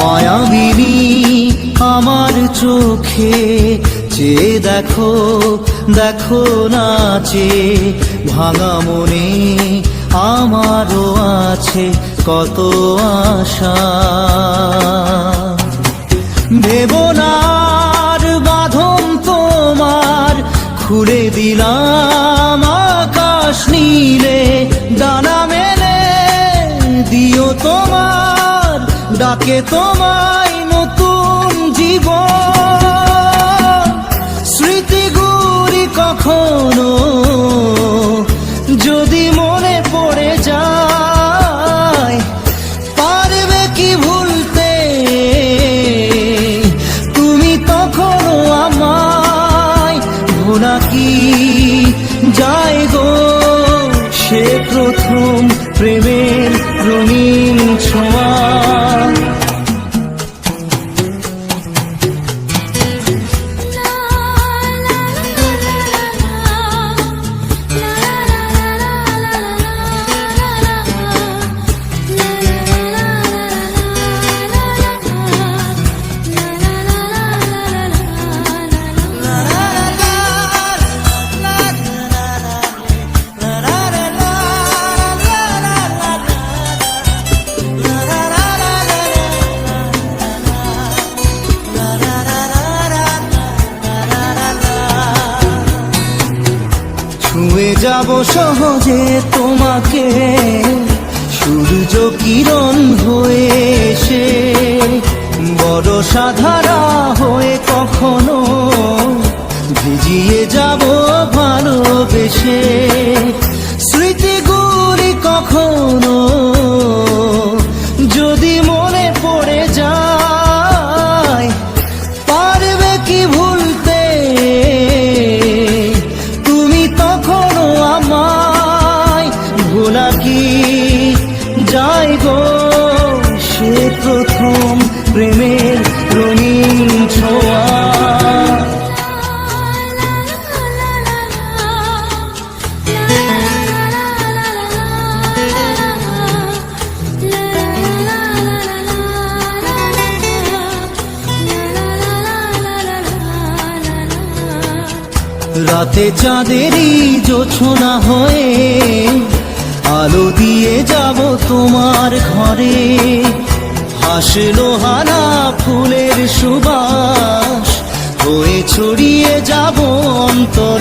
মায়াবিনী আমার চোখে চেয়ে দেখো, দেখো নাচে ভাঙা মনে আমারও আছে কত আশা। ভেবনার বাঁধন তোমার খুলে দিলাম আকাশ নীলে, ডানা মেলে দিও তোমার ডাকে তোমায় নতুন জীবন। স্মৃতিগুলি কখনো যদি মনে পড়ে যায়, পারবে কি ভুলতে তুমি তখনও আমায়? ভোলা কি যায় গো সে প্রথম প্রেমের রঙিন ছোঁয়া। ছুঁয়ে যাব সহজে তোমাকে সূর্য কিরণ হয়ে এসে, বড় সাধারা হয়ে কখনো ভিজিয়ে যাব ভালোবেসে। স্মৃতিগুলি কখনো যদি মনে পড়ে যায়, পারবে কি ভুলতে তুমি তখনও আমায়? ভোলা কি যায় গো সে প্রথম প্রেমের রঙিন ছোঁয়া। রাতে চাঁদেরই জোছনা হয়ে আলো দিয়ে যাব তোমার ঘরে, হাসলো হানা ফুলের সুবাস হয়ে ছড়িয়ে যাব অন্তরে।